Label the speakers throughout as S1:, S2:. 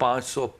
S1: 500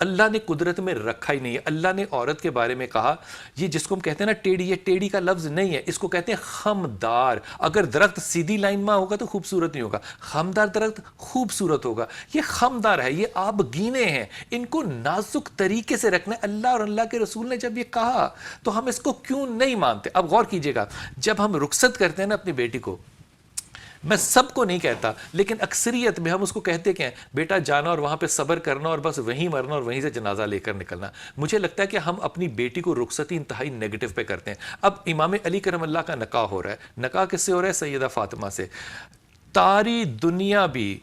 S1: اللہ نے قدرت میں رکھا ہی نہیں ہے. اللہ نے عورت کے بارے میں کہا, یہ جس کو ہم کہتے ہیں نا ٹیڑھی, یہ ٹیڑھی کا لفظ نہیں ہے, اس کو کہتے ہیں خمدار. اگر درخت سیدھی لائن میں ہوگا تو خوبصورت نہیں ہوگا, خمدار درخت خوبصورت ہوگا. یہ خمدار ہے, یہ آب گینے ہیں, ان کو نازک طریقے سے رکھنا ہے. اللہ اور اللہ کے رسول نے جب یہ کہا تو ہم اس کو کیوں نہیں مانتے؟ اب غور کیجئے گا, جب ہم رخصت کرتے ہیں نا اپنی بیٹی کو, میں سب کو نہیں کہتا لیکن اکثریت میں ہم اس کو کہتے کہ بیٹا جانا اور وہاں پہ صبر کرنا اور بس وہیں مرنا اور وہیں سے جنازہ لے کر نکلنا. مجھے لگتا ہے کہ ہم اپنی بیٹی کو رخصتی انتہائی نیگیٹو پہ کرتے ہیں. اب امام علی کرم اللہ کا نکاح ہو رہا ہے, نکاح کس سے ہو رہا ہے؟ سیدہ فاطمہ سے. ساری دنیا بھی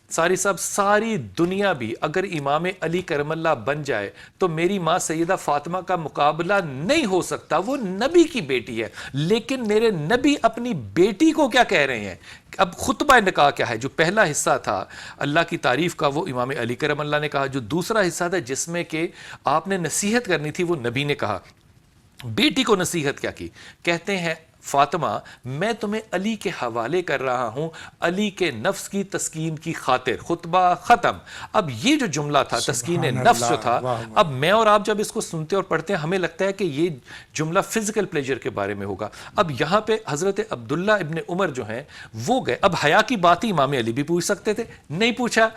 S1: ساری دنیا بھی اگر امام علی کرم اللہ بن جائے تو میری ماں سیدہ فاطمہ کا مقابلہ نہیں ہو سکتا. وہ نبی کی بیٹی ہے, لیکن میرے نبی اپنی بیٹی کو کیا کہہ رہے ہیں؟ اب خطبہ نکاح کیا ہے؟ جو پہلا حصہ تھا اللہ کی تعریف کا وہ امام علی کرم اللہ نے کہا. جو دوسرا حصہ تھا جس میں کہ آپ نے نصیحت کرنی تھی وہ نبی نے کہا. بیٹی کو نصیحت کیا کی؟ کہتے ہیں فاطمہ میں تمہیں علی کے حوالے کر رہا ہوں علی کے نفس کی تسکین کی خاطر. خطبہ ختم. اب یہ جو جملہ تھا تسکین نفس جو تھا, اب میں اور آپ جب اس کو سنتے اور پڑھتے ہیں ہمیں لگتا ہے کہ یہ جملہ فزیکل پلیجر کے بارے میں ہوگا. اب یہاں پہ حضرت عبداللہ ابن عمر جو ہیں وہ گئے. اب حیا کی بات ہی امام علی بھی پوچھ سکتے تھے, نہیں پوچھا.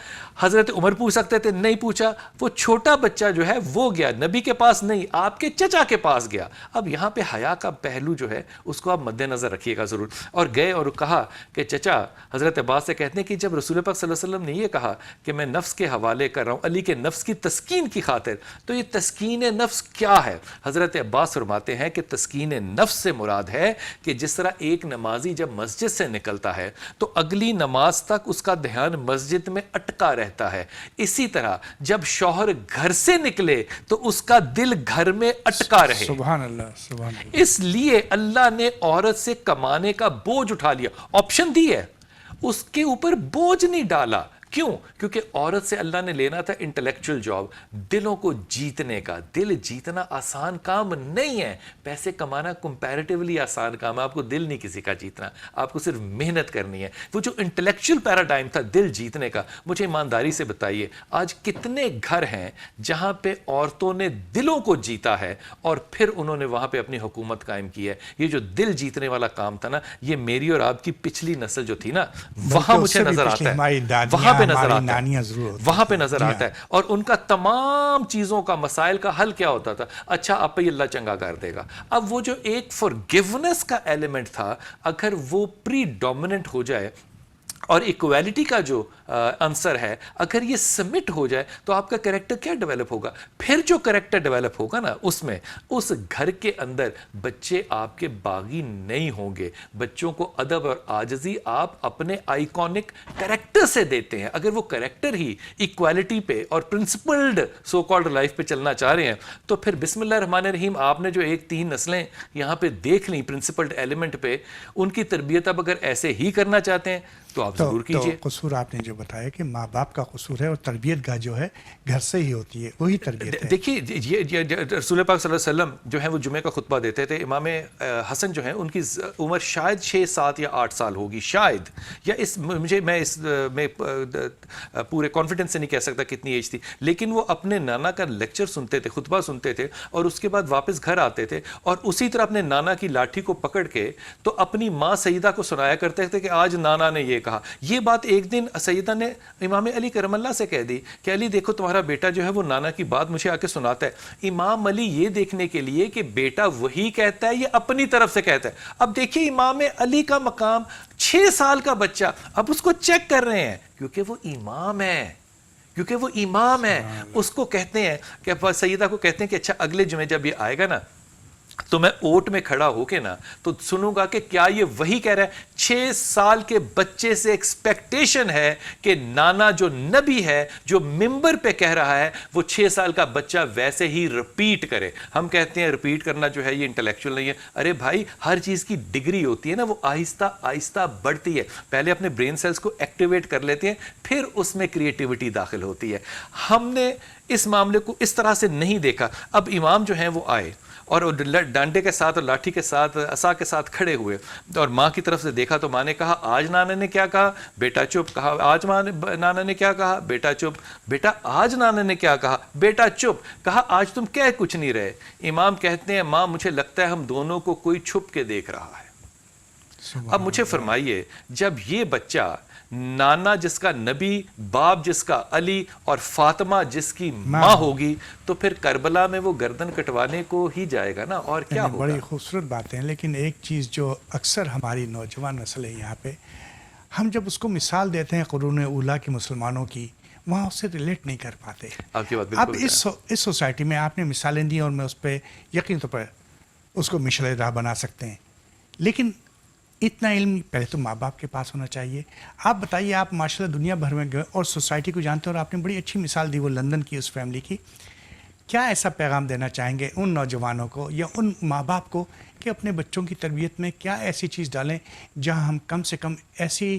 S1: حضرت عمر پوچھ سکتے تھے, نہیں پوچھا. وہ چھوٹا بچہ جو ہے وہ گیا نبی کے پاس نہیں, آپ کے چچا کے پاس گیا. اب یہاں پہ حیا کا پہلو جو ہے اس کو آپ مد نظر رکھیے گا ضرور. اور گئے اور کہا کہ چچا, حضرت عباس سے کہتے ہیں کہ جب رسول پاک صلی اللہ علیہ وسلم نے یہ کہا کہ میں نفس کے حوالے کر رہا ہوں علی کے نفس کی تسکین کی خاطر, تو یہ تسکین نفس کیا ہے؟ حضرت عباس فرماتے ہیں کہ تسکین نفس سے مراد ہے کہ جس طرح ایک نمازی جب مسجد سے نکلتا ہے تو اگلی نماز تک اس کا دھیان مسجد میں اٹکا رہتا ہے, اسی طرح جب شوہر گھر سے نکلے تو اس کا دل گھر میں اٹکا رہے.
S2: سبحان اللہ, سبحان اللہ.
S1: اس لیے اللہ نے عورت سے کمانے کا بوجھ اٹھا لیا, آپشن دی ہے, اس کے اوپر بوجھ نہیں ڈالا. کیوں؟ کیونکہ عورت سے اللہ نے لینا تھا انٹلیکچوئل جاب, دلوں کو جیتنے کا. دل جیتنا آسان کام نہیں ہے, پیسے کمانا کمپیریٹیولی آسان کام ہے. آپ کو دل نہیں کسی کا جیتنا, آپ کو صرف محنت کرنی ہے. وہ جو انٹلیکچوئل پیراڈائم تھا دل جیتنے کا, مجھے ایمانداری سے بتائیے آج کتنے گھر ہیں جہاں پہ عورتوں نے دلوں کو جیتا ہے اور پھر انہوں نے وہاں پہ اپنی حکومت قائم کی ہے. یہ جو دل جیتنے والا کام تھا نا, یہ میری اور آپ کی پچھلی نسل جو تھی نا, وہاں مجھے نظر آتا ہے, وہاں پہ نظر آتا ہے, وہاں پہ نظر آتا ہے. اور ان کا تمام چیزوں کا مسائل کا حل کیا ہوتا تھا؟ اچھا آپ پہ اللہ چنگا کر دے گا. اب وہ جو ایک فورگیونیس کا ایلیمنٹ تھا, اگر وہ پری ڈومیننٹ ہو جائے اور ایکویلٹی کا جو عنصر ہے اگر یہ سمٹ ہو جائے تو آپ کا کریکٹر کیا ڈیولپ ہوگا؟ پھر جو کریکٹر ڈیولپ ہوگا نا اس میں اس گھر کے اندر بچے آپ کے باغی نہیں ہوں گے. بچوں کو ادب اور عاجزی آپ اپنے آئیکونک کریکٹر سے دیتے ہیں. اگر وہ کریکٹر ہی ایکویلٹی پہ اور پرنسپلڈ سو کالڈ لائف پہ چلنا چاہ رہے ہیں تو پھر بسم اللہ الرحمن الرحیم آپ نے جو ایک 3 نسلیں یہاں پہ دیکھ لیں پرنسپلڈ ایلیمنٹ پہ, ان کی تربیت اب اگر ایسے ہی کرنا چاہتے ہیں تو آپ ضرور کیجئے.
S2: تو قصور آپ نے جو بتایا کہ ماں باپ کا قصور ہے اور تربیت گاہ جو ہے گھر سے ہی ہوتی ہے, وہی تربیت ہے.
S1: دیکھیے یہ رسول پاک صلی اللہ علیہ وسلم جو ہیں وہ جمعہ کا خطبہ دیتے تھے. امام حسن جو ہیں ان کی عمر شاید 6, 7 یا 8 سال ہوگی شاید, یا میں اس میں پورے کانفیڈنس سے نہیں کہہ سکتا کتنی ایج تھی, لیکن وہ اپنے نانا کا لیکچر سنتے تھے, خطبہ سنتے تھے اور اس کے بعد واپس گھر آتے تھے اور اسی طرح اپنے نانا کی لاٹھی کو پکڑ کے تو اپنی ماں سیدہ کو سنایا کرتے تھے کہ آج نانا نے یہ کہا. یہ بات ایک دن سیدہ نے امام علی کرم اللہ سے کہہ دی کہ علی دیکھو تمہارا بیٹا جو ہے وہ نانا کی بات مجھے آ کے سناتا ہے. امام علی یہ دیکھنے کے لیے کہ بیٹا وہی کہتا ہے یہ اپنی طرف سے کہتا ہے. اب دیکھیے امام علی کا مقام 6 سال کا بچہ, اب اس کو چیک کر رہے ہیں کیونکہ وہ امام ہے, اس کو کہتے ہیں کہ سیدہ کو کہتے ہیں کہ اچھا اگلے جمعے جب یہ آئے گا نا تو میں اوٹ میں کھڑا ہو کے نا تو سنوں گا کہ کیا یہ وہی کہہ رہا ہے. 6 سال کے بچے سے ایکسپیکٹیشن ہے کہ نانا جو نبی ہے جو ممبر پہ کہہ رہا ہے وہ 6 سال کا بچہ ویسے ہی رپیٹ کرے. ہم کہتے ہیں رپیٹ کرنا جو ہے یہ انٹلیکچوئل نہیں ہے. ارے بھائی ہر چیز کی ڈگری ہوتی ہے نا, وہ آہستہ آہستہ بڑھتی ہے. پہلے اپنے برین سیلز کو ایکٹیویٹ کر لیتے ہیں پھر اس میں کریٹیوٹی داخل ہوتی ہے. ہم نے اس معاملے کو اس طرح سے نہیں دیکھا. اب امام جو ہیں وہ آئے اور ڈانڈے کے ساتھ اور لاٹھی کے ساتھ عصا کے ساتھ کھڑے ہوئے اور ماں کی طرف سے دیکھا دیکھا تو ماں نے کہا آج نانا نے کیا کہا, بیٹا چپ. کہا آج نانا نے کیا کہا, بیٹا چپ. بیٹا آج نانا نے کیا کہا, بیٹا چپ. کہا آج تم کہہ کچھ نہیں رہے. امام کہتے ہیں ماں مجھے لگتا ہے ہم دونوں کو کوئی چھپ کے دیکھ رہا ہے. اب مجھے فرمائیے, جب یہ بچہ نانا جس کا نبی, باپ جس کا علی, اور فاطمہ جس کی ماں ہوگی, تو پھر کربلا میں وہ گردن کٹوانے کو ہی جائے گا نا, اور کیا ہوگا.
S2: بڑی خوبصورت باتیں ہیں, لیکن ایک چیز جو اکثر ہماری نوجوان نسل ہے یہاں پہ, ہم جب اس کو مثال دیتے ہیں قرون اولیٰ کی مسلمانوں کی, وہاں اس سے ریلیٹ نہیں کر پاتے.
S1: آپ کی بات
S2: اب
S1: بالکل
S2: اس سوسائٹی میں آپ نے مثالیں دی اور میں اس پہ یقین طور پر اس کو مشعل راہ بنا سکتے ہیں, لیکن اتنا علم پہلے تو ماں باپ کے پاس ہونا چاہیے. آپ بتائیے, آپ ماشاء اللہ دنیا بھر میں گئے اور سوسائٹی کو جانتے ہیں, اور آپ نے بڑی اچھی مثال دی وہ لندن کی اس فیملی کی. کیا ایسا پیغام دینا چاہیں گے ان نوجوانوں کو یا ان ماں باپ کو کہ اپنے بچوں کی تربیت میں کیا ایسی چیز ڈالیں جہاں ہم کم سے کم ایسی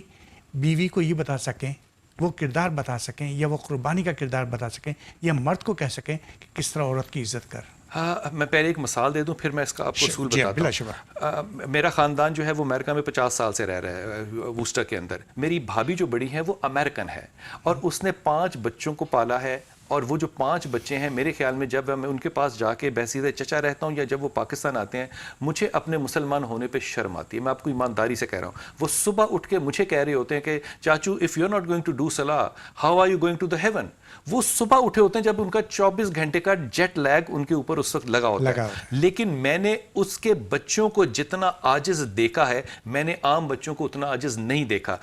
S2: بیوی کو یہ بتا سکیں, وہ کردار بتا سکیں, یا وہ قربانی کا کردار بتا سکیں, یا مرد کو کہہ سکیں کہ کس طرح عورت کی عزت کر.
S1: ہاں, میں پہلے ایک مثال دے دوں, پھر میں اس کا آپ کو اصول
S2: جی
S1: بتاتا
S2: بلا
S1: ہوں.
S2: شبہ.
S1: میرا خاندان جو ہے وہ امریکہ میں 50 سال سے رہ رہا ہے, ووسٹر کے اندر. میری بھابھی جو بڑی ہے وہ امریکن ہے, اور اس نے 5 بچوں کو پالا ہے. اور وہ جو 5 بچے ہیں, میرے خیال میں جب میں ان کے پاس جا کے بحثیت چچا رہتا ہوں, یا جب وہ پاکستان آتے ہیں, مجھے اپنے مسلمان ہونے پہ شرم آتی ہے. میں آپ کو ایمانداری سے کہہ رہا ہوں. وہ صبح اٹھ کے مجھے کہہ رہے ہوتے ہیں کہ چاچو if you are not going to do صلاح, how are you going to the heaven. وہ صبح اٹھے ہوتے ہیں جب ان کا 24 گھنٹے کا جیٹ لیگ ان کے اوپر اس وقت لگا ہوتا ہے. لیکن میں نے اس کے بچوں کو جتنا عاجز دیکھا ہے, میں نے عام بچوں کو اتنا عاجز نہیں دیکھا.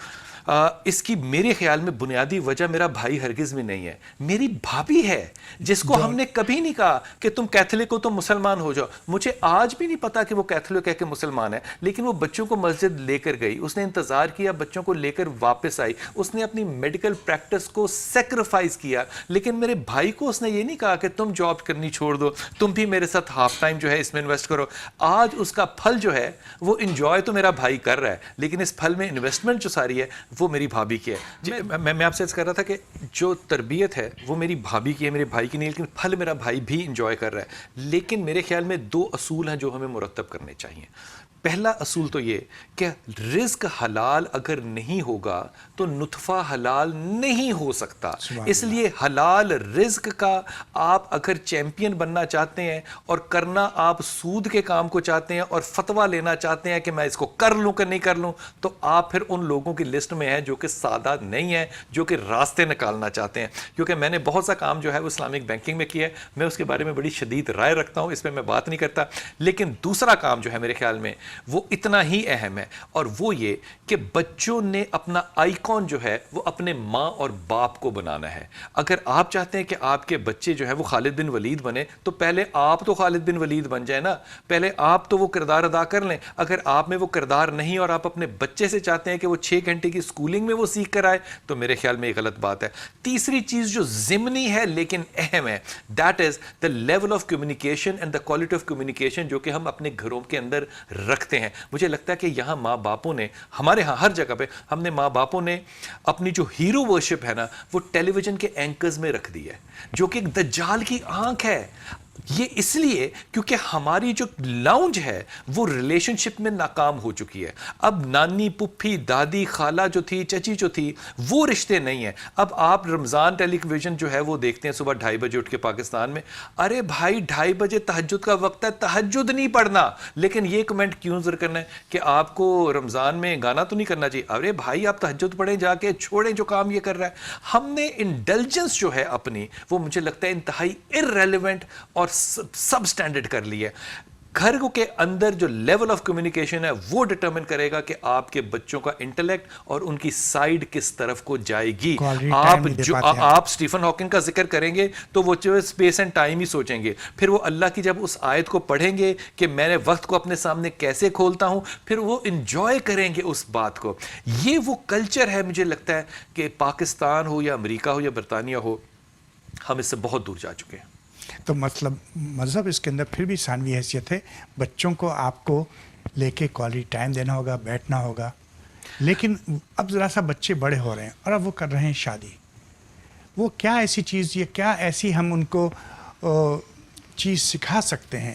S1: اس کی میرے خیال میں بنیادی وجہ میرا بھائی ہرگز میں نہیں ہے, میری بھابھی ہے, جس کو ہم نے کبھی نہیں کہا کہ تم کیتھولک ہو تو مسلمان ہو جاؤ. مجھے آج بھی نہیں پتا کہ وہ کیتھولک ہے کہ مسلمان ہے, لیکن وہ بچوں کو مسجد لے کر گئی, اس نے انتظار کیا, بچوں کو لے کر واپس آئی, اس نے اپنی میڈیکل پریکٹس کو سیکریفائز کیا. لیکن میرے بھائی کو اس نے یہ نہیں کہا کہ تم جاب کرنی چھوڑ دو, تم بھی میرے ساتھ ہاف ٹائم جو ہے اس میں انویسٹ کرو. آج اس کا پھل جو ہے وہ انجوائے تو میرا بھائی کر رہا ہے, لیکن اس پھل میں انویسٹمنٹ جو ساری ہے وہ میری بھابھی کی ہے. میں آپ سے کر رہا تھا کہ جو تربیت ہے وہ میری بھابھی کی ہے, میرے بھائی کی نہیں, لیکن پھل میرا بھائی بھی انجوائے کر رہا ہے. لیکن میرے خیال میں 2 اصول ہیں جو ہمیں مرتب کرنے چاہیے. پہلا اصول تو یہ کہ رزق حلال اگر نہیں ہوگا تو نطفہ حلال نہیں ہو سکتا. اس لیے حلال رزق کا آپ اگر چیمپئن بننا چاہتے ہیں اور کرنا آپ سود کے کام کو چاہتے ہیں اور فتویٰ لینا چاہتے ہیں کہ میں اس کو کر لوں کہ نہیں کر لوں, تو آپ پھر ان لوگوں کی لسٹ میں ہیں جو کہ سادہ نہیں ہیں, جو کہ راستے نکالنا چاہتے ہیں. کیونکہ میں نے بہت سا کام جو ہے وہ اسلامک بینکنگ میں کیا ہے, میں اس کے بارے میں بڑی شدید رائے رکھتا ہوں, اس پہ میں بات نہیں کرتا. لیکن دوسرا کام جو ہے میرے خیال میں وہ اتنا ہی اہم ہے, اور وہ یہ کہ بچوں نے اپنا آئیکن جو ہے وہ اپنے ماں اور باپ کو بنانا ہے. اگر آپ چاہتے ہیں کہ آپ کے بچے جو ہے وہ خالد بن ولید بنے, تو پہلے آپ تو خالد بن ولید بن جائیں نا, پہلے آپ تو وہ کردار ادا کر لیں. اگر آپ میں وہ کردار نہیں اور آپ اپنے بچے سے چاہتے ہیں کہ وہ 6 گھنٹے کی سکولنگ میں وہ سیکھ کر آئے, تو میرے خیال میں یہ غلط بات ہے. تیسری چیز جو ضمنی ہے لیکن اہم ہے, that is the level of communication and the quality of communication جو کہ ہم اپنے گھروں کے اندر رکھتے ہیں. مجھے لگتا ہے کہ یہاں ماں باپوں نے, ہمارے ہاں ہر جگہ پہ ہم نے ماں باپوں نے اپنی جو ہیرو ورشپ ہے نا وہ ٹیلی ویژن کے اینکرز میں رکھ دی ہے, جو کہ ایک دجال کی آنکھ ہے. یہ اس لیے کیونکہ ہماری جو لاؤنج ہے وہ ریلیشن شپ میں ناکام ہو چکی ہے. اب نانی, پپھی, دادی, خالہ جو تھی, چچی جو تھی, وہ رشتے نہیں ہیں. اب آپ رمضان ٹیلی ویژن جو ہے وہ دیکھتے ہیں صبح 2:30 بجے اٹھ کے پاکستان میں. ارے بھائی 2:30 بجے تہجد کا وقت ہے, تہجد نہیں پڑھنا, لیکن یہ کمنٹ کیوں ذکر کرنا ہے کہ آپ کو رمضان میں گانا تو نہیں کرنا چاہیے. ارے بھائی آپ تہجد پڑھیں جا کے, چھوڑیں جو کام یہ کر رہا ہے. ہم نے انڈلجنس جو ہے اپنی, وہ مجھے لگتا ہے انتہائی ارریلیونٹ اور سب سٹینڈرڈ کر لی ہے. گھر کے اندر جو لیول آف کمیونیکیشن ہے وہ ڈٹرمن کرے گا کہ آپ کے بچوں کا انٹلیکٹ اور ان کی سائیڈ کس طرف کو جائے گی. آپ سٹیفن ہاکنگ کا ذکر کریں گے تو وہ جو اسپیس اینڈ ٹائم ہی سوچیں گے. پھر وہ اللہ کی جب اس آیت کو پڑھیں گے کہ میں نے وقت کو اپنے سامنے کیسے کھولتا ہوں, پھر وہ انجوائے کریں گے اس بات کو. یہ وہ کلچر ہے مجھے لگتا ہے کہ پاکستان ہو یا امریکہ ہو یا برطانیہ ہو, ہم اس سے بہت دور جا چکے ہیں.
S2: تو مطلب مذہب اس کے اندر پھر بھی ثانوی حیثیت ہے. بچوں کو آپ کو لے کے کوالٹی ٹائم دینا ہوگا, بیٹھنا ہوگا. لیکن اب ذرا سا بچے بڑے ہو رہے ہیں اور اب وہ کر رہے ہیں شادی. وہ کیا ایسی چیز یا کیا ایسی ہم ان کو چیز سکھا سکتے ہیں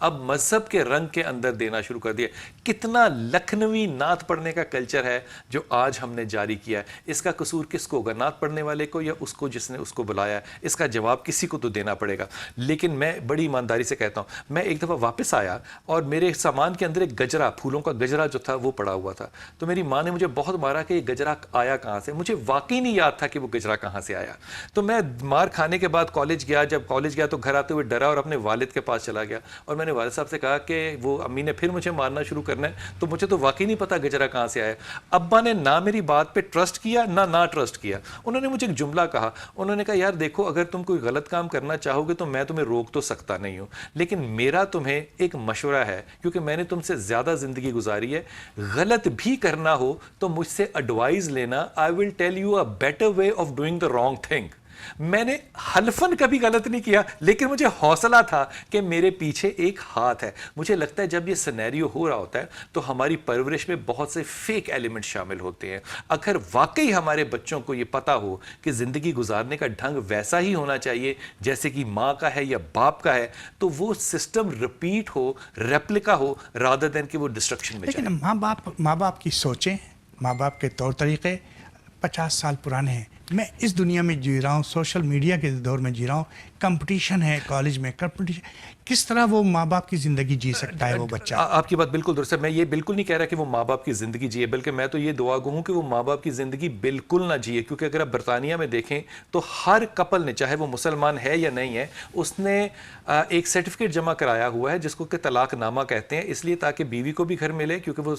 S1: اب مذہب کے رنگ کے اندر دینا شروع کر دیا. کتنا لکھنوی نعت پڑھنے کا کلچر ہے جو آج ہم نے جاری کیا ہے. اس کا قصور کس کو ہوگا؟ نعت پڑھنے والے کو یا اس کو جس نے اس کو بلایا ہے؟ اس کا جواب کسی کو تو دینا پڑے گا. لیکن میں بڑی ایمانداری سے کہتا ہوں, میں ایک دفعہ واپس آیا اور میرے سامان کے اندر ایک گجرا, پھولوں کا گجرا جو تھا وہ پڑا ہوا تھا. تو میری ماں نے مجھے بہت مارا کہ یہ گجرا آیا کہاں سے. مجھے واقعی نہیں یاد تھا کہ وہ گجرا کہاں سے آیا. تو میں مار کھانے کے بعد کالج گیا. جب کالج گیا تو گھر آتے ہوئے ڈرا اور اپنے والد کے پاس چلا گیا, اور میں نے والد صاحب سے کہا کہ وہ امی نے پھر مجھے مارنا شروع کرنا ہے, تو مجھے تو واقعی نہیں پتا گجرا کہاں سے آیا. ابا نے نہ میری بات پہ ٹرسٹ کیا نہ ٹرسٹ کیا. انہوں نے مجھے ایک جملہ کہا, انہوں نے کہا یار دیکھو, اگر تم کوئی غلط کام کرنا چاہو گے تو میں تمہیں روک تو سکتا نہیں ہوں, لیکن میرا تمہیں ایک مشورہ ہے, کیونکہ میں نے تم سے زیادہ زندگی گزاری ہے, غلط بھی کرنا ہو تو مجھ سے ایڈوائز لینا. I will tell you a better way of doing the wrong thing. میں نے حلفاً کبھی غلط نہیں کیا, لیکن مجھے حوصلہ تھا کہ میرے پیچھے ایک ہاتھ ہے. مجھے لگتا ہے جب یہ سینیریو ہو رہا ہوتا ہے تو ہماری پرورش میں بہت سے فیک ایلیمنٹ شامل ہوتے ہیں. اگر واقعی ہمارے بچوں کو یہ پتا ہو کہ زندگی گزارنے کا ڈھنگ ویسا ہی ہونا چاہیے جیسے کہ ماں کا ہے یا باپ کا ہے, تو وہ سسٹم ریپیٹ ہو, ریپلیکا ہو, رادر دین کہ وہ ڈسٹرکشن میں جائے.
S2: لیکن ماں باپ کی سوچیں, ماں باپ کے طور طریقے 50 سال پرانے ہیں. میں اس دنیا میں جی رہا ہوں, سوشل میڈیا کے دور میں جی رہا ہوں, کمپٹیشن ہے کالج میں, کمپٹیشن, کس طرح وہ ماں باپ کی زندگی جی سکتا ہے وہ بچہ؟
S1: آپ کی بات بالکل درست ہے. میں یہ بالکل نہیں کہہ رہا کہ وہ ماں باپ کی زندگی جیے, بلکہ میں تو یہ دعا گو ہوں کہ وہ ماں باپ کی زندگی بالکل نہ جیے. کیونکہ اگر آپ برطانیہ میں دیکھیں تو ہر کپل نے, چاہے وہ مسلمان ہے یا نہیں ہے, اس نے ایک سرٹیفکیٹ جمع کرایا ہوا ہے جس کو کہ طلاق نامہ کہتے ہیں, اس لیے تاکہ بیوی کو بھی گھر ملے, کیونکہ وہ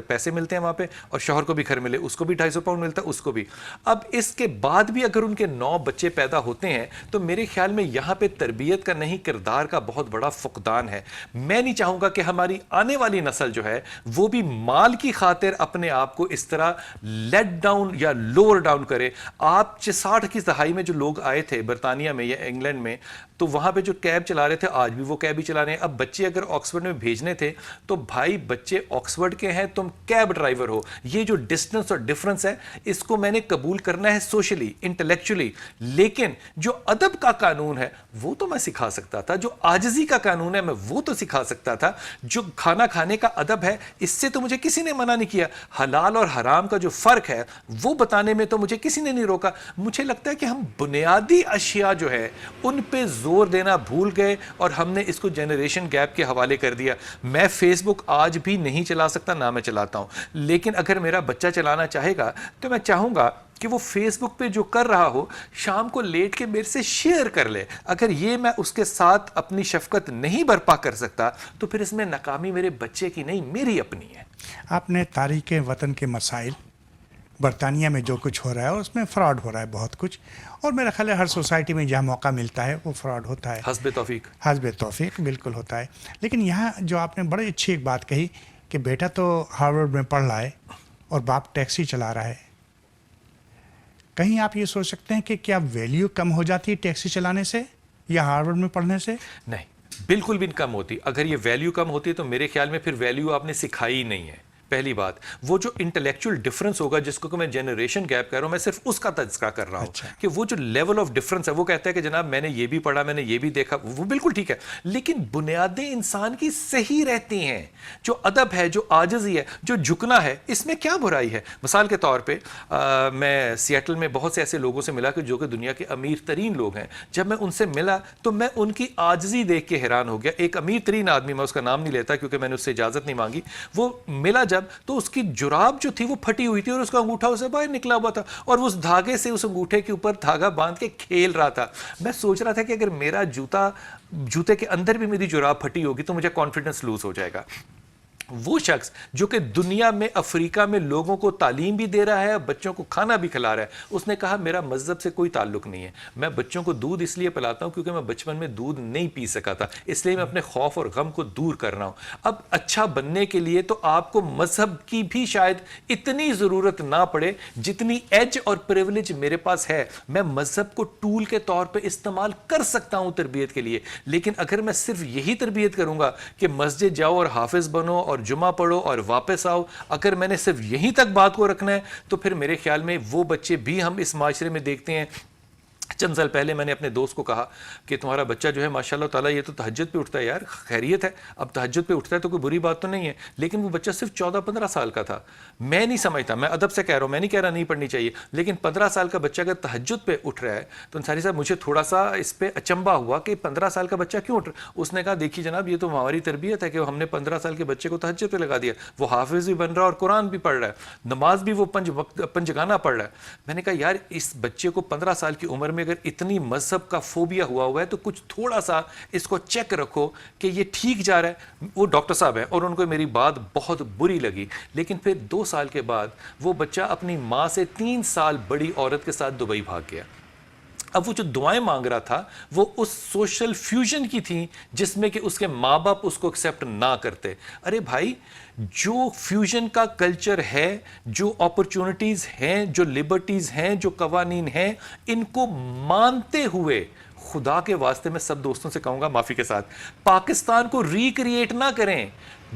S1: پیسے ملتے ہیں وہاں پہ, اور شوہر کو بھی گھر ملے, اس کو بھی 250 پاؤنڈ ملتا ہے, اس کو بھی. اب اس کے بعد بھی اگر ان کے 9 بچے پیدا ہوتے ہیں تو میرے خیال میں یہاں پہ تربیت کا نہیں, کردار کا بہت بڑا فقدان ہے. میں نہیں چاہوں گا کہ ہماری آنے والی نسل جو ہے وہ بھی مال کی خاطر اپنے آپ کو اس طرح لیٹ ڈاؤن یا لوور ڈاؤن کرے. آپ 60 کی دہائی میں جو لوگ آئے تھے برطانیہ میں یا انگلینڈ میں, تو وہاں پہ جو کیب چلا رہے تھے آج بھی وہ کیب ہی چلا رہے ہیں. اب بچے اگر آکسفورڈ میں بھیجنے تھے تو بھائی بچے آکسفورڈ کے ہیں, تم کیب ڈرائیور ہو. یہ جو ڈسٹنس اور ڈفرنس ہے اس کو میں نے قبول کرنا ہے سوشلی, انٹلیکچولی, لیکن جو ادب کا قانون ہے وہ تو میں سکھا سکتا تھا, جو عاجزی کا قانون ہے میں وہ تو سکھا سکتا تھا, جو کھانا کھانے کا ادب ہے اس سے تو مجھے کسی نے منع نہیں کیا. حلال اور حرام کا جو فرق ہے وہ بتانے میں تو مجھے کسی نے نہیں روکا. مجھے لگتا ہے کہ ہم بنیادی اشیاء جو ہے ان پہ زور دینا بھول گئے اور ہم نے اس کو جنریشن گیپ کے حوالے کر دیا. میں فیس بک آج بھی نہیں چلا سکتا, نہ میں چلاتا ہوں, لیکن اگر میرا بچہ چلانا چاہے گا تو میں چاہوں گا کہ وہ فیس بک پہ جو کر رہا ہو شام کو لیٹ کے میرے سے شیئر کر لے. اگر یہ میں اس کے ساتھ اپنی شفقت نہیں برپا کر سکتا تو پھر اس میں ناکامی میرے بچے کی نہیں, میری اپنی ہے.
S2: آپ نے تاریخ وطن کے مسائل, برطانیہ میں جو کچھ ہو رہا ہے اس میں فراڈ ہو رہا ہے بہت کچھ, اور میرا خیال ہے ہر سوسائٹی میں جہاں موقع ملتا ہے وہ فراڈ ہوتا ہے.
S1: حسب توفیق,
S2: حسب توفیق بالکل ہوتا ہے. لیکن یہاں جو آپ نے بڑی اچھی ایک بات کہی کہ بیٹا تو ہارورڈ میں پڑھ رہا ہے اور باپ ٹیکسی چلا رہا ہے, کہیں آپ یہ سوچ سکتے ہیں کہ کیا ویلیو کم ہو جاتی ہے ٹیکسی چلانے سے یا ہارورڈ میں پڑھنے سے؟
S1: نہیں, بالکل بھی کم ہوتی. اگر یہ ویلیو کم ہوتی ہے تو میرے خیال میں پھر ویلیو آپ نے سکھائی نہیں ہے. پہلی بات, وہ جو انٹلیکچوئل ڈفرنس ہوگا جس کو کہ میں جنریشن گیپ کہہ رہا ہوں, میں صرف اس کا تذکرہ کر رہا ہوں کہ وہ جو لیول آف ڈفرنس ہے, وہ کہتا ہے کہ جناب میں نے یہ بھی پڑھا, میں نے یہ بھی دیکھا, وہ بالکل ٹھیک ہے, لیکن بنیادیں انسان کی صحیح رہتی ہیں. جو ادب ہے, جو عاجزی ہے, جو جھکنا ہے, اس میں کیا برائی ہے؟ مثال کے طور پہ میں سیاٹل میں بہت سے ایسے لوگوں سے ملا کہ جو کہ دنیا کے امیر ترین لوگ ہیں. جب میں ان سے ملا تو میں ان کی عاجزی دیکھ کے حیران ہو گیا. ایک امیر ترین آدمی, میں اس کا نام نہیں لیتا کیونکہ میں نے اس سے اجازت نہیں مانگی, وہ ملا جب تو اس کی جراب جو تھی وہ پھٹی ہوئی تھی اور اس کا انگوٹھا اسے باہر نکلا ہوا تھا, اور وہ اس دھاگے سے, اس انگوٹھے کے اوپر دھاگا باندھ کے کھیل رہا تھا. میں سوچ رہا تھا کہ اگر میرا جوتے کے اندر بھی میری جراب پھٹی ہوگی تو مجھے کانفیڈنس لوز ہو جائے گا. وہ شخص جو کہ دنیا میں افریقہ میں لوگوں کو تعلیم بھی دے رہا ہے, بچوں کو کھانا بھی کھلا رہا ہے, اس نے کہا میرا مذہب سے کوئی تعلق نہیں ہے, میں بچوں کو دودھ اس لیے پلاتا ہوں کیونکہ میں بچپن میں دودھ نہیں پی سکا تھا, اس لیے میں اپنے خوف اور غم کو دور کر رہا ہوں. اب اچھا بننے کے لیے تو آپ کو مذہب کی بھی شاید اتنی ضرورت نہ پڑے جتنی ایج اور پریولیج میرے پاس ہے. میں مذہب کو ٹول کے طور پہ استعمال کر سکتا ہوں تربیت کے لیے, لیکن اگر میں صرف یہی تربیت کروں گا کہ مسجد جاؤ اور حافظ بنو اور جمعہ پڑھو اور واپس آؤ, اگر میں نے صرف یہیں تک بات کو رکھنا ہے تو پھر میرے خیال میں وہ بچے بھی ہم اس معاشرے میں دیکھتے ہیں چند سال پہلے میں نے اپنے دوست کو کہا کہ تمہارا بچہ جو ہے ماشاءاللہ تعالیٰ یہ تو تہجد پہ اٹھتا ہے یار، خیریت ہے، اب تہجد پہ اٹھتا ہے تو کوئی بری بات تو نہیں ہے، لیکن وہ بچہ صرف 14-15 سال کا تھا. میں نہیں سمجھتا، میں ادب سے کہہ رہا ہوں، میں نہیں کہہ رہا نہیں پڑھنی چاہیے، لیکن 15 سال کا بچہ اگر تہجد پہ اٹھ رہا ہے تو انصاری صاحب مجھے تھوڑا سا اس پہ اچنبھا ہوا کہ 15 سال کا بچہ کیوں اٹھ رہا ہے. اس نے کہا دیکھیے جناب یہ تو ہماری تربیت ہے کہ ہم نے 15 سال کے بچے کو تہجد پہ لگا دیا، وہ حافظ بھی بن رہا ہے اور قرآن بھی پڑھ رہا ہے، نماز بھی وہ پنجگانہ پڑھ رہا ہے. میں نے کہا یار اس بچے کو 15 سال کی عمر میں اگر اتنی مذہب کا فوبیا ہوا ہے تو کچھ تھوڑا سا اس کو چیک رکھو کہ یہ ٹھیک جا رہا ہے. وہ ڈاکٹر صاحب ہیں اور ان کو میری بات بہت بری لگی، لیکن پھر 2 سال کے بعد وہ بچہ اپنی ماں سے 3 سال بڑی عورت کے ساتھ دبئی بھاگ گیا. اب وہ جو دعائیں مانگ رہا تھا وہ اس سوشل فیوژن کی تھیں جس میں کہ اس کے ماں باپ اس کو ایکسیپٹ نہ کرتے. ارے بھائی جو فیوژن کا کلچر ہے، جو اپرچونٹیز ہیں، جو لبرٹیز ہیں، جو قوانین ہیں، ان کو مانتے ہوئے خدا کے واسطے میں سب دوستوں سے کہوں گا معافی کے ساتھ پاکستان کو ریکریٹ نہ کریں.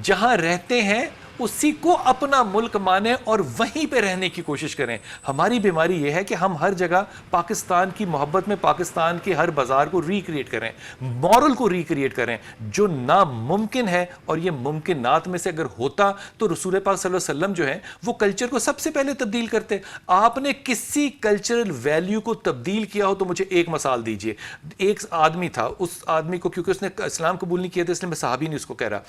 S1: جہاں رہتے ہیں اسی کو اپنا ملک مانیں اور وہیں پہ رہنے کی کوشش کریں. ہماری بیماری یہ ہے کہ ہم ہر جگہ پاکستان کی محبت میں پاکستان کے ہر بازار کو ریکریٹ کریں، مورل کو ریکریٹ کریں، جو ناممکن ہے. اور یہ ممکنات میں سے اگر ہوتا تو رسول پاک صلی اللہ علیہ وسلم جو ہیں وہ کلچر کو سب سے پہلے تبدیل کرتے. آپ نے کسی کلچرل ویلیو کو تبدیل کیا ہو تو مجھے ایک مثال دیجئے. ایک آدمی تھا، اس آدمی کو کیونکہ اس نے اسلام قبول نہیں کیا تھا اس لیے میں صحابی نہیں اس کو کہہ رہا،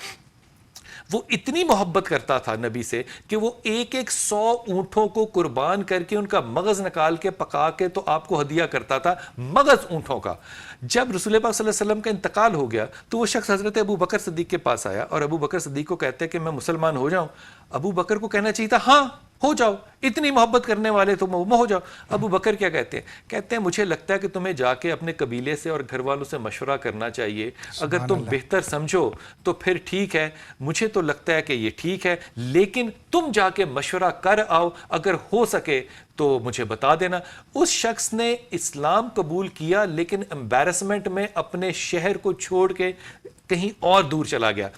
S1: وہ اتنی محبت کرتا تھا نبی سے کہ وہ 100 اونٹوں کو قربان کر کے ان کا مغز نکال کے پکا کے تو آپ کو ہدیہ کرتا تھا، مغز اونٹوں کا. جب رسول پاک صلی اللہ علیہ وسلم کا انتقال ہو گیا تو وہ شخص حضرت ابو بکر صدیق کے پاس آیا اور ابو بکر صدیق کو کہتے ہیں کہ میں مسلمان ہو جاؤں. ابو بکر کو کہنا چاہیے تھا ہاں ہو جاؤ، اتنی محبت کرنے والے تو ہو جاؤ. ابو بکر کیا کہتے ہیں مجھے لگتا ہے کہ تمہیں جا کے اپنے قبیلے سے اور گھر والوں سے مشورہ کرنا چاہیے، اگر تم بہتر سمجھو تو پھر ٹھیک ہے، مجھے تو لگتا ہے کہ یہ ٹھیک ہے، لیکن تم جا کے مشورہ کر آؤ، اگر ہو سکے تو مجھے بتا دینا. اس شخص نے اسلام قبول کیا لیکن امبیرسمنٹ میں اپنے شہر کو چھوڑ کے کہیں اور دور چلا گیا.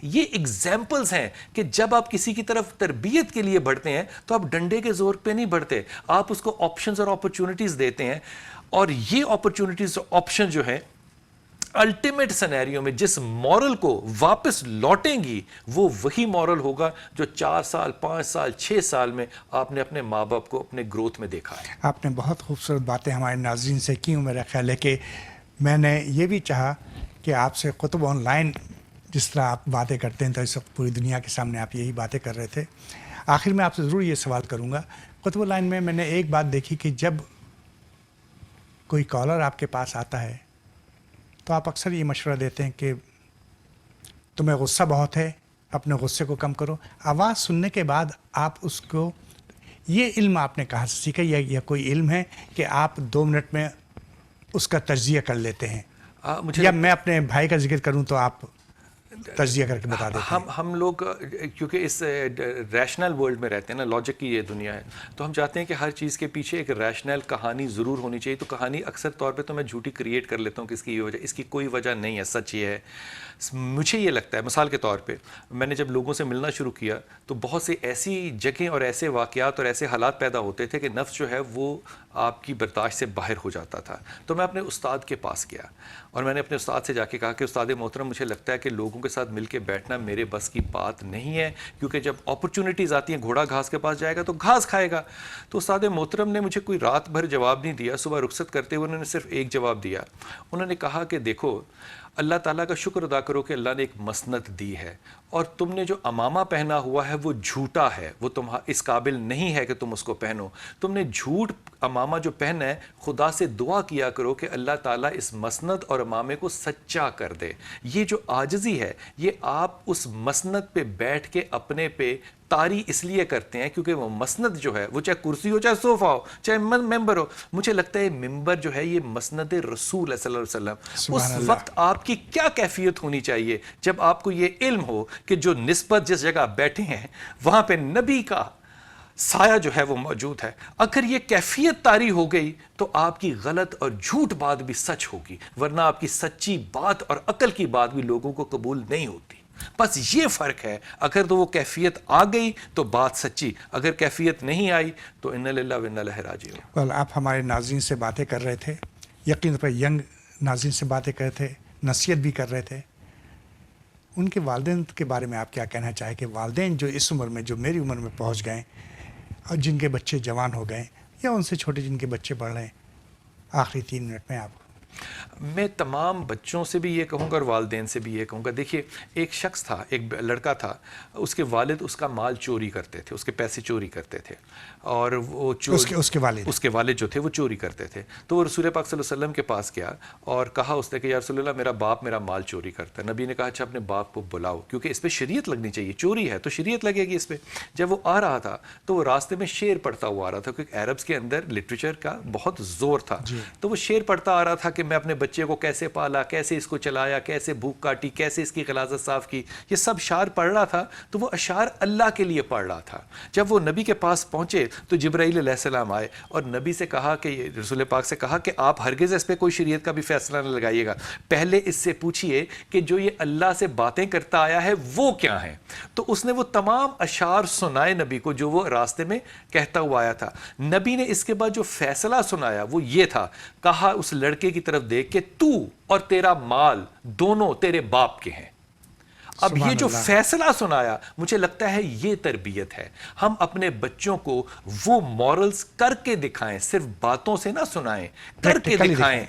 S1: یہ ایگزامپلز ہیں کہ جب آپ کسی کی طرف تربیت کے لیے بڑھتے ہیں تو آپ ڈنڈے کے زور پہ نہیں بڑھتے، آپ اس کو آپشنز اور اپرچونٹیز دیتے ہیں. اور یہ اپرچونٹیز اور آپشن جو ہیں الٹیمیٹ سینیریو میں جس مورل کو واپس لوٹیں گی وہ وہی مورل ہوگا جو 4 سال 5 سال 6 سال میں آپ نے اپنے ماں باپ کو اپنے گروتھ میں دیکھا ہے.
S2: آپ نے بہت خوبصورت باتیں ہمارے ناظرین سے کی. میرا خیال ہے کہ میں نے یہ بھی چاہا کہ آپ سے قطب آن لائن جس طرح آپ باتیں کرتے ہیں تو اس وقت پوری دنیا کے سامنے آپ یہی باتیں کر رہے تھے. آخر میں آپ سے ضرور یہ سوال کروں گا. قطب آن لائن میں نے ایک بات دیکھی کہ جب کوئی کالر آپ کے پاس آتا ہے تو آپ اکثر یہ مشورہ دیتے ہیں کہ تمہیں غصہ بہت ہے، اپنے غصے کو کم کرو. آواز سننے کے بعد آپ اس کو یہ علم آپ نے کہاں سے سیکھا، یا کوئی علم ہے کہ آپ 2 منٹ میں اس کا تجزیہ کر لیتے ہیں؟ یا میں اپنے بھائی کا ذکر کروں تو آپ تجزیہ کر کے بتا دیتے ہیں.
S1: ہم لوگ کیونکہ اس ریشنل ورلڈ میں رہتے ہیں نا، لاجک کی یہ دنیا ہے، تو ہم چاہتے ہیں کہ ہر چیز کے پیچھے ایک ریشنل کہانی ضرور ہونی چاہیے. تو کہانی اکثر طور پہ تو میں جھوٹی کریٹ کر لیتا ہوں کہ اس کی یہ وجہ، اس کی کوئی وجہ نہیں ہے، سچ یہ ہے. مجھے یہ لگتا ہے مثال کے طور پہ میں نے جب لوگوں سے ملنا شروع کیا تو بہت سی ایسی جگہیں اور ایسے واقعات اور ایسے حالات پیدا ہوتے تھے کہ نفس جو ہے وہ آپ کی برداشت سے باہر ہو جاتا تھا. تو میں اپنے استاد کے پاس گیا اور میں نے اپنے استاد سے جا کے کہا کہ استاد محترم مجھے لگتا ہے کہ لوگوں کے ساتھ مل کے بیٹھنا میرے بس کی بات نہیں ہے، کیونکہ جب اپرچونٹیز آتی ہیں گھوڑا گھاس کے پاس جائے گا تو گھاس کھائے گا. تو استاد محترم نے مجھے کوئی رات بھر جواب نہیں دیا. صبح رخصت کرتے ہوئے انہوں نے صرف ایک جواب دیا. انہوں نے کہا کہ دیکھو اللہ تعالیٰ کا شکر ادا کرو کہ اللہ نے ایک مسند دی ہے، اور تم نے جو امامہ پہنا ہوا ہے وہ جھوٹا ہے، وہ اس قابل نہیں ہے کہ تم اس کو پہنو. تم نے جھوٹ امامہ جو پہنا ہے، خدا سے دعا کیا کرو کہ اللہ تعالیٰ اس مسند اور امامے کو سچا کر دے. یہ جو عاجزی ہے یہ آپ اس مسند پہ بیٹھ کے اپنے پہ طاری اس لیے کرتے ہیں کیونکہ وہ مسند جو ہے وہ چاہے کرسی ہو، چاہے صوفہ ہو، چاہے ممبر ہو. مجھے لگتا ہے ممبر جو ہے یہ مسند رسول ہے صلی اللہ علیہ وسلم. اس وقت آپ کی کیا کیفیت ہونی چاہیے جب آپ کو یہ علم ہو کہ جو نسبت جس جگہ بیٹھے ہیں وہاں پہ نبی کا سایہ جو ہے وہ موجود ہے. اگر یہ کیفیت طاری ہو گئی تو آپ کی غلط اور جھوٹ بات بھی سچ ہوگی، ورنہ آپ کی سچی بات اور عقل کی بات بھی لوگوں کو قبول نہیں ہوتی. بس یہ فرق ہے. اگر تو وہ کیفیت آ گئی تو بات سچی, اگر کیفیت نہیں آئی تو انا للہ و انا الیہ راجعون.
S2: آپ ہمارے ناظرین سے باتیں کر رہے تھے, یقین پر ینگ ناظرین سے باتیں کر رہے تھے, نصیحت بھی کر رہے تھے. ان کے والدین کے بارے میں آپ کیا کہنا چاہیں کہ والدین جو اس عمر میں, جو میری عمر میں پہنچ گئے اور جن کے بچے جوان ہو گئے یا ان سے چھوٹے جن کے بچے پڑھ رہے ہیں, آخری 3 منٹ میں آپ کو.
S1: میں تمام بچوں سے بھی یہ کہوں گا اور والدین سے بھی یہ کہوں گا. دیکھیے ایک شخص تھا, ایک لڑکا تھا, اس کے والد اس کا مال چوری کرتے تھے, اس کے پیسے چوری کرتے تھے, اور وہ
S2: اس کے والد
S1: جو تھے وہ چوری کرتے تھے. تو وہ رسول پاک صلی اللہ علیہ وسلم کے پاس گیا اور کہا اس نے کہ یا رسول اللہ میرا باپ میرا مال چوری کرتا ہے. نبی نے کہا اچھا اپنے باپ کو بلاؤ, کیونکہ اس پہ شریعت لگنی چاہیے, چوری ہے تو شریعت لگے گی اس پہ. جب وہ آ رہا تھا تو وہ راستے میں شعر پڑھتا ہوا آ رہا تھا, کیونکہ عربز کے اندر لٹریچر کا بہت زور تھا. تو وہ شعر پڑھتا آ رہا تھا کہ میں اپنے بچے کو کیسے پالا, کیسے اس کو چلایا, کیسے بھوک کاٹی, کیسے اس کی غلاظت صاف کی, یہ سب اشعار پڑھ رہا تھا. تو وہ اشعار اللہ کے لیے پڑھ رہا تھا. جب وہ نبی کے پاس پہنچے تو جبرائیل علیہ السلام آئے اور نبی سے کہا کہ رسول پاک سے کہا کہ آپ ہرگز اس پہ کوئی شریعت کا بھی فیصلہ نہ لگائیے گا, پہلے اس سے پوچھئے کہ جو یہ اللہ سے باتیں کرتا آیا ہے وہ کیا ہیں. تو اس نے وہ تمام اشعار سنائے نبی کو جو وہ راستے میں کہتا ہوا آیا تھا. نبی نے اس کے بعد جو فیصلہ سنایا وہ یہ تھا, کہا اس لڑکے کی طرف دیکھ کے تو اور تیرا مال دونوں تیرے باپ کے ہیں. اب یہ جو فیصلہ سنایا مجھے لگتا ہے یہ تربیت ہے. ہم اپنے بچوں کو وہ مورلز کر کے دکھائیں, صرف باتوں سے نہ سنائیں, کر کے دکھائیں.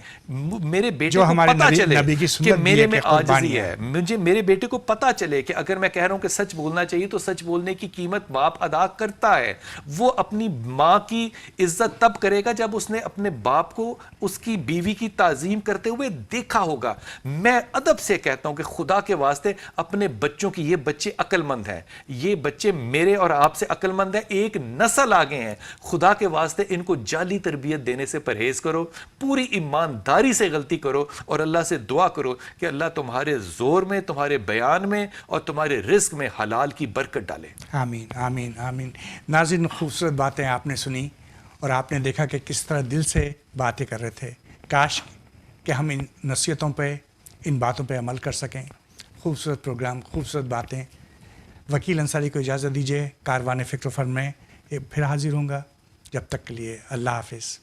S1: میرے بیٹے کو پتا چلے کہ میرے میں عاجزی ہے, میرے بیٹے کو پتا چلے کہ اگر میں کہہ رہا ہوں کہ سچ بولنا چاہیے تو سچ بولنے کی قیمت باپ ادا کرتا ہے. وہ اپنی ماں کی عزت تب کرے گا جب اس نے اپنے باپ کو اس کی بیوی کی تعظیم کرتے ہوئے دیکھا ہوگا. میں ادب سے کہتا ہوں کہ خدا کے واسطے اپنے بچوں کی, یہ بچے عقل مند ہیں, یہ بچے میرے اور آپ سے عقل مند ہیں, ایک نسل آگے ہیں. خدا کے واسطے ان کو جعلی تربیت دینے سے پرہیز کرو, پوری ایمانداری سے غلطی کرو اور اللہ سے دعا کرو کہ اللہ تمہارے زور میں, تمہارے بیان میں اور تمہارے رزق میں حلال کی برکت ڈالے.
S2: آمین آمین آمین. ناظرین, خوبصورت باتیں آپ نے سنی اور آپ نے دیکھا کہ کس طرح دل سے باتیں کر رہے تھے. کاش کہ ہم ان نصیحتوں پہ, ان باتوں پہ عمل کر سکیں. خوبصورت پروگرام, خوبصورت باتیں. وکیل انصاری کو اجازت دیجیے, کاروان فکر و فن میں پھر حاضر ہوں گا. جب تک کے لیے اللہ حافظ.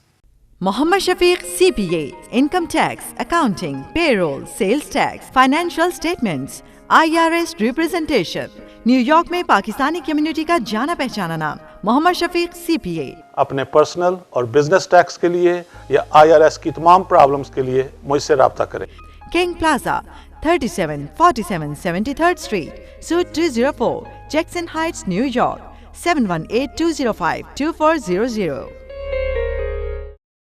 S3: Muhammad Shafiq CPA, income tax, accounting, payroll, sales tax, financial statements, IRS representation. New York میں پاکستانی کمیونٹی کا جانا پہچانا نام محمد شفیق CPA.
S4: اپنے پرسنل اور بزنس ٹیکس کے لیے یا IRS کی تمام پرابلمز کے لیے مجھ سے رابطہ کریں.
S3: King plaza, 3747 73rd Street, Suite 204, Jackson Heights, New York, 718-205-2400.